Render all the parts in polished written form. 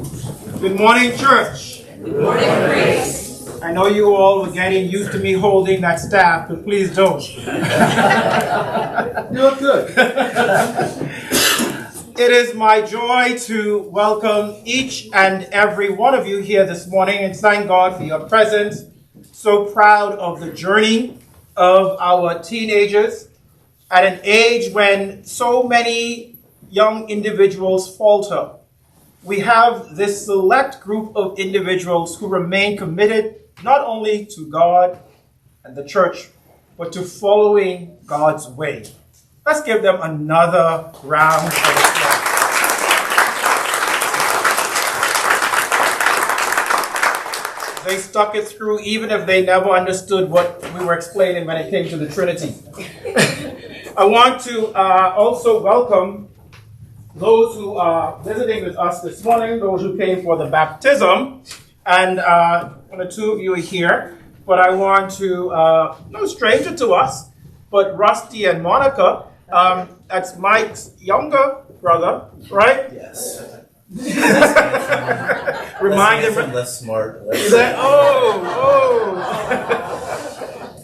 Good morning, church. Good morning, Grace. I know you all were getting used to me holding that staff, but please don't. You look good. It is my joy to welcome each and every one of you here this morning and thank God for your presence. So proud of the journey of our teenagers at an age when so many young individuals falter. We have this select group of individuals who remain committed not only to God and the church, but to following God's way. Let's give them another round of applause. They stuck it through even if they never understood what we were explaining when it came to the Trinity. I want to also welcome those who are visiting with us this morning, those who came for the baptism, and one or two of you are here, but I want to, no stranger to us, but Rusty and Monica, that's Mike's younger brother, right? Yes. Remind him. Less smart. Is that,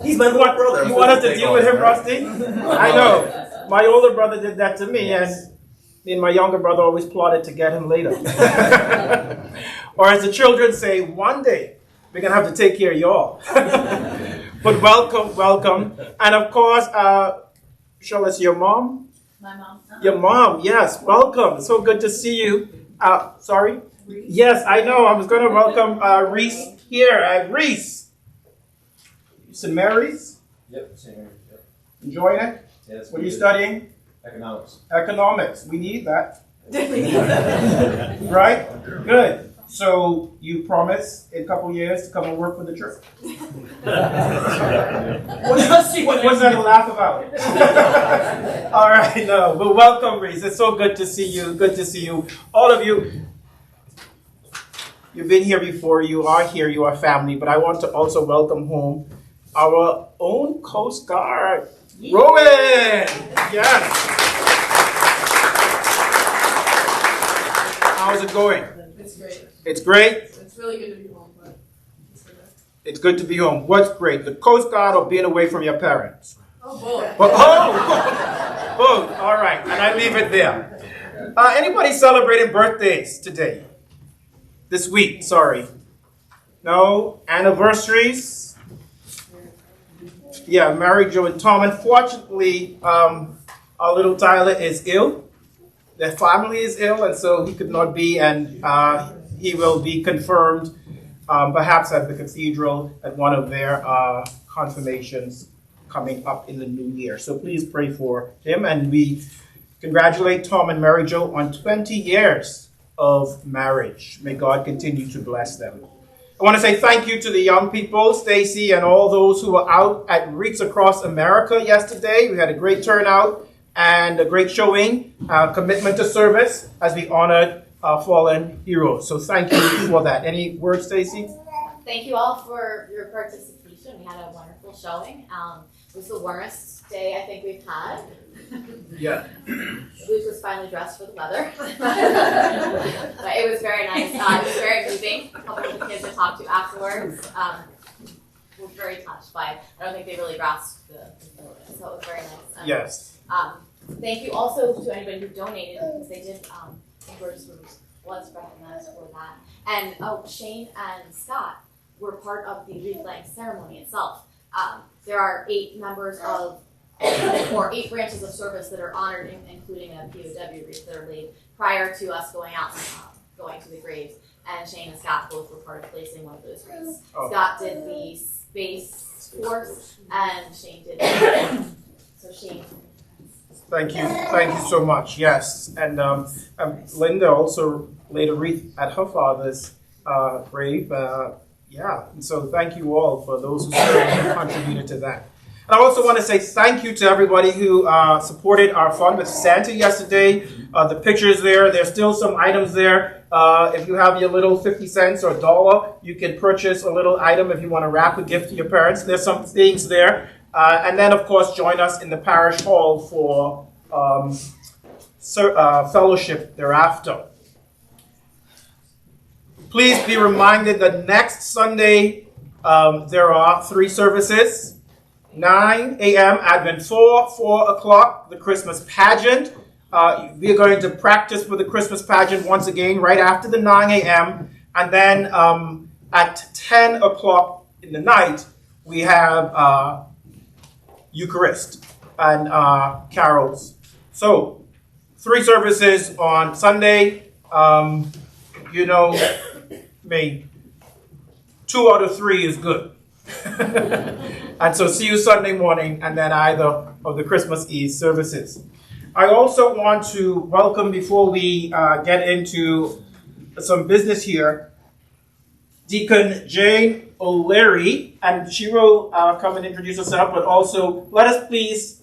He's my little brother. You want us to deal with him, Rusty? I know. My older brother did that to me, and me and my younger brother always plotted to get him later. Or as the children say, one day we're going to have to take care of y'all. But welcome. And of course, Charlotte, your mom? My mom. Your mom, yes, welcome. So good to see you. Sorry? Reese. Yes, I know. I was going to welcome Reese here. Reese. St. Mary's? Yep, St. Mary's. Yep. Enjoying it? Yes. What are you studying? Economics. Economics. We need that. Right? Good. So you promise in a couple years to come and work for the church? What's that to laugh about? All right, no. But welcome, Reese. It's so good to see you. Good to see you. All of you. You've been here before. You are here. You are family. But I want to also welcome home our own Coast Guard, Rowan. Yes. How's it going? It's great. It's great? It's really good to be home, but It's good to be home. What's great? The Coast Guard or being away from your parents? oh boy. Both. All right. And I leave it there. Anybody celebrating birthdays today? This week, sorry. No? Anniversaries? Yeah, Mary Jo and Tom. Unfortunately, our little Tyler is ill. Their family is ill, and so he could not be, and he will be confirmed perhaps at the cathedral at one of their confirmations coming up in the new year. So please pray for him, and we congratulate Tom and Mary Jo on 20 years of marriage. May God continue to bless them. I want to say thank you to the young people, Stacy, and all those who were out at Reach Across America yesterday. We had a great turnout and a great showing, commitment to service as we honored our fallen heroes. So thank you for that. Any words, Stacy? Thank you all for your participation. We had a wonderful showing. It was the warmest day I think we've had. Yeah. Luke was finally dressed for the weather. But it was very nice. It was very moving. A couple of the kids I talked to afterwards were very touched by it. I don't think they really grasped the importance, so it was very nice. Yes. Thank you also to anybody who donated, because they did, was recognized for that. And Shane and Scott were part of the wreath laying ceremony itself. There are 8 members of, or 8 branches of service that are honored, including a POW wreath that are laid prior to us going out and going to the graves. And Shane and Scott both were part of placing one of those wreaths. Oh. Scott did the Space Force, and Shane did so Shane. Thank you so much. Yes, and Linda also laid a wreath at her father's grave. And so thank you all for those who served and contributed to that. And I also want to say thank you to everybody who supported our fund with Santa yesterday. The pictures there. There's still some items there. If you have your little 50 cents or $1, you can purchase a little item if you want to wrap a gift to your parents. There's some things there. And then, of course, join us in the parish hall for fellowship thereafter. Please be reminded that next Sunday there are 3 services. 9 a.m. Advent 4 o'clock, the Christmas pageant. We are going to practice for the Christmas pageant once again right after the 9 a.m. And then at 10 o'clock in the night, we have Eucharist and carols. So 3 services on Sunday. You know me, 2 out of 3 is good. And so see you Sunday morning and then either of the Christmas Eve services. I also want to welcome, before we get into some business here, Deacon Jane O'Leary, and she will come and introduce herself, but also let us please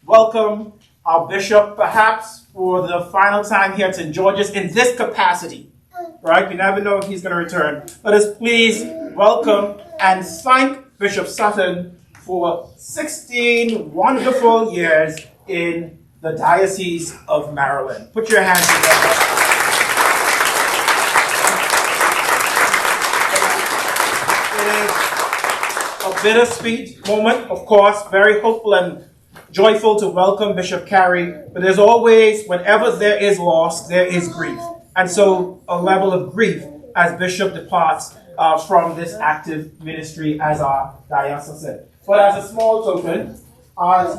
welcome our bishop, perhaps for the final time here at St. George's in this capacity. Right? You never know if he's going to return. Let us please welcome and thank Bishop Sutton for 16 wonderful years in the Diocese of Maryland. Put your hands together. It is a bittersweet moment, of course, very hopeful and joyful to welcome Bishop Carey, but there's always, whenever there is loss, there is grief. And so a level of grief as Bishop departs from this active ministry as our diocesan. But as a small token, our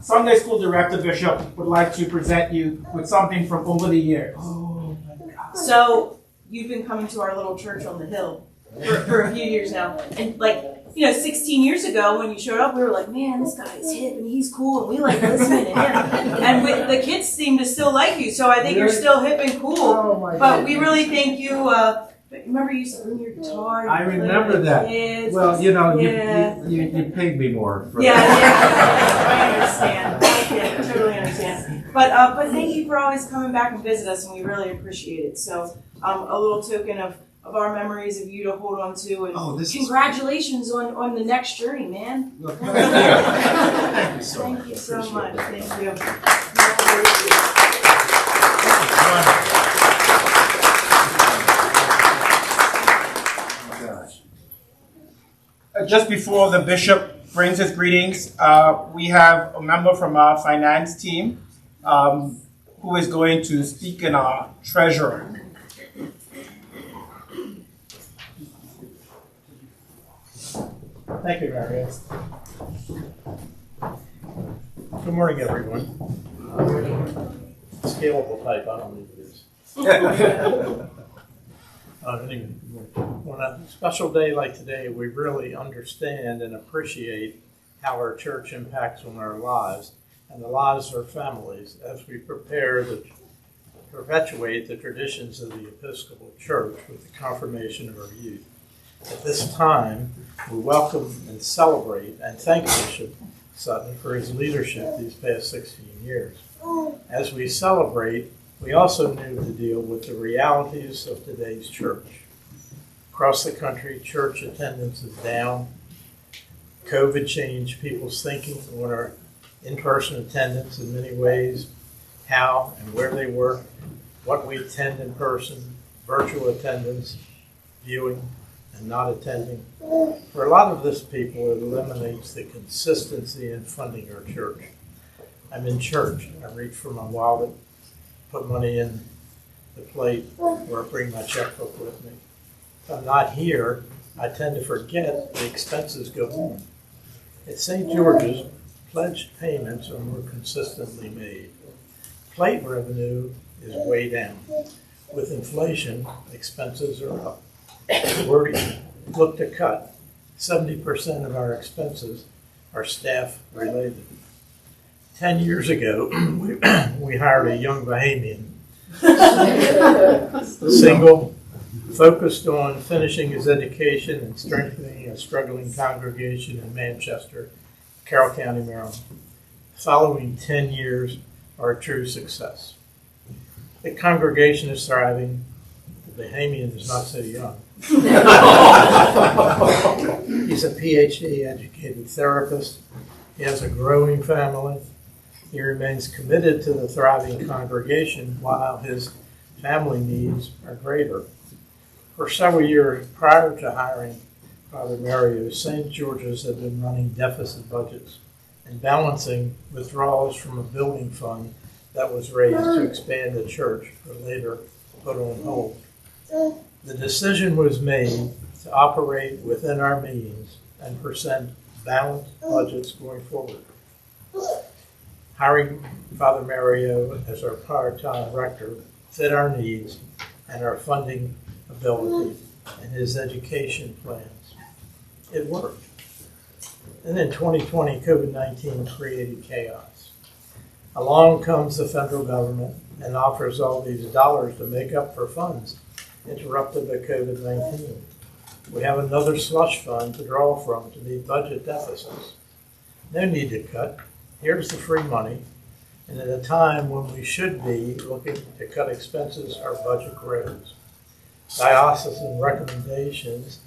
Sunday school director, Bishop, would like to present you with something from over the years. Oh my God. So you've been coming to our little church on the hill for a few years now. And 16 years ago when you showed up, we were like, man, this guy is hip and he's cool and we like listening to him. And the kids seem to still like you, so I think you're still hip and cool. Oh my but God. we really thank you. Remember you used to bring your guitar? I remember that. Kids. Well, you paid me more for that. I understand. I totally understand. But thank you for always coming back and visit us, and we really appreciate it. So a little token of our memories of you to hold on to, and congratulations on the next journey, man. Well, thank you. Thank you so much. Thank you. Just before the bishop brings his greetings, we have a member from our finance team who is going to speak in our treasurer. Thank you, Marius. Good morning, everyone. Scalable type, I don't need this. Anyway, on a special day like today, we really understand and appreciate how our church impacts on our lives and the lives of our families as we prepare to perpetuate the traditions of the Episcopal Church with the confirmation of our youth. At this time, we welcome and celebrate and thank Bishop Sutton for his leadership these past 16 years. As we celebrate, we also need to deal with the realities of today's church. Across the country, church attendance is down. COVID changed people's thinking on our in-person attendance in many ways, how and where they work, what we attend in person, virtual attendance, viewing, and not attending. For a lot of this people, it eliminates the consistency in funding our church. I'm in church. I reach for my wallet, put money in the plate, or bring my checkbook with me. If I'm not here, I tend to forget the expenses go on. At St. George's, pledged payments are more consistently made. Plate revenue is way down. With inflation, expenses are up. We're look to cut. 70% of our expenses are staff related. 10 years ago, we hired a young Bahamian, single, focused on finishing his education and strengthening a struggling congregation in Manchester, Carroll County, Maryland. Following 10 years are a true success. The congregation is thriving. The Bahamian is not so young. He's a PhD educated therapist. He has a growing family. He remains committed to the thriving congregation while his family needs are greater. For several years prior to hiring Father Mario, St. George's had been running deficit budgets and balancing withdrawals from a building fund that was raised to expand the church, but later put on hold. The decision was made to operate within our means and present balanced budgets going forward. Hiring Father Mario as our part-time rector fit our needs and our funding ability and his education plans. It worked. And in 2020, COVID-19 created chaos. Along comes the federal government and offers all these dollars to make up for funds interrupted by COVID-19. We have another slush fund to draw from to meet budget deficits. No need to cut. Here's the free money. And at a time when we should be looking to cut expenses, our budget grows. Diocesan recommendations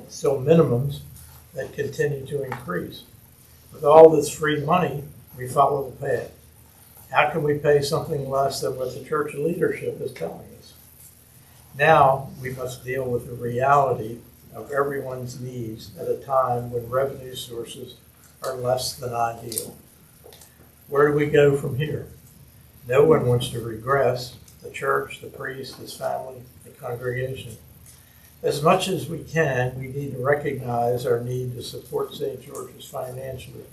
still minimums that continue to increase. With all this free money, we follow the path. How can we pay something less than what the church leadership is telling us? Now we must deal with the reality of everyone's needs at a time when revenue sources are less than ideal. Where do we go from here? No one wants to regress. The church, the priest, his family, the congregation. As much as we can, we need to recognize our need to support St. George's financially,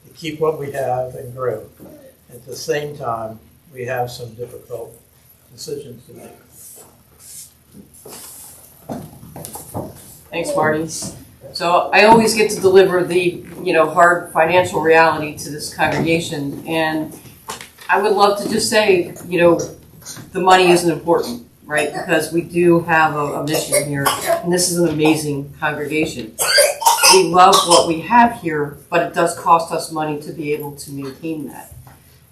to keep what we have and grow. At the same time, we have some difficult decisions to make. Thanks, Marty. So I always get to deliver the, hard financial reality to this congregation, and I would love to just say, the money isn't important, right? Because we do have a mission here, and this is an amazing congregation. We love what we have here, but it does cost us money to be able to maintain that.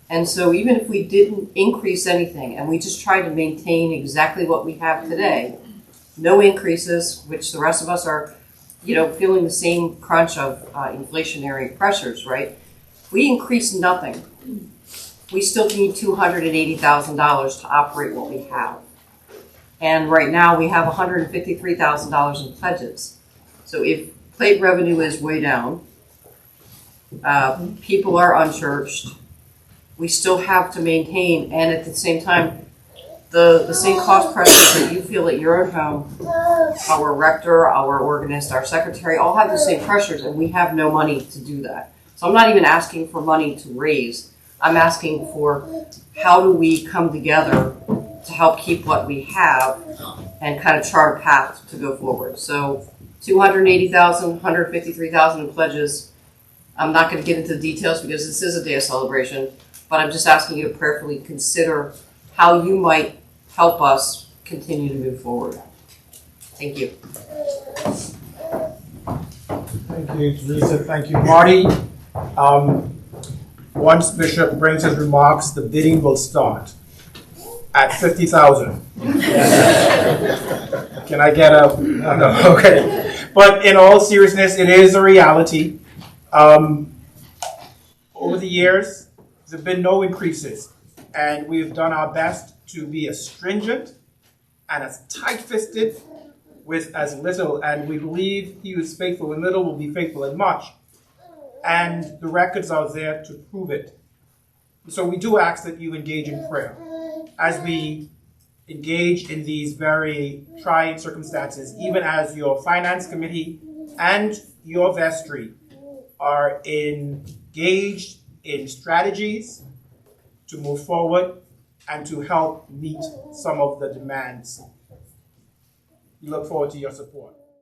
And so even if we didn't increase anything, and we just try to maintain exactly what we have today, no increases, which the rest of us are, feeling the same crunch of inflationary pressures, right? We increase nothing. We still need $280,000 to operate what we have. And right now we have $153,000 in pledges. So if plate revenue is way down, people are unchurched, we still have to maintain, and at the same time, the same cost pressures that you feel at your own home, our rector, our organist, our secretary, all have the same pressures, and we have no money to do that. So I'm not even asking for money to raise. I'm asking for how do we come together to help keep what we have and kind of chart a path to go forward. So $280,000, $153,000 in pledges. I'm not going to get into the details because this is a day of celebration, but I'm just asking you to prayerfully consider how you might help us continue to move forward. Thank you. Thank you, Theresa. Thank you, Marty. Once Bishop brings his remarks, the bidding will start at $50,000. Can I get a? No, okay. But in all seriousness, it is a reality. Over the years, there have been no increases, and we've done our best to be as stringent and as tight-fisted with as little, and we believe he who is faithful in little will be faithful in much. And the records are there to prove it. So we do ask that you engage in prayer as we engage in these very trying circumstances, even as your finance committee and your vestry are engaged in strategies to move forward and to help meet some of the demands. We look forward to your support.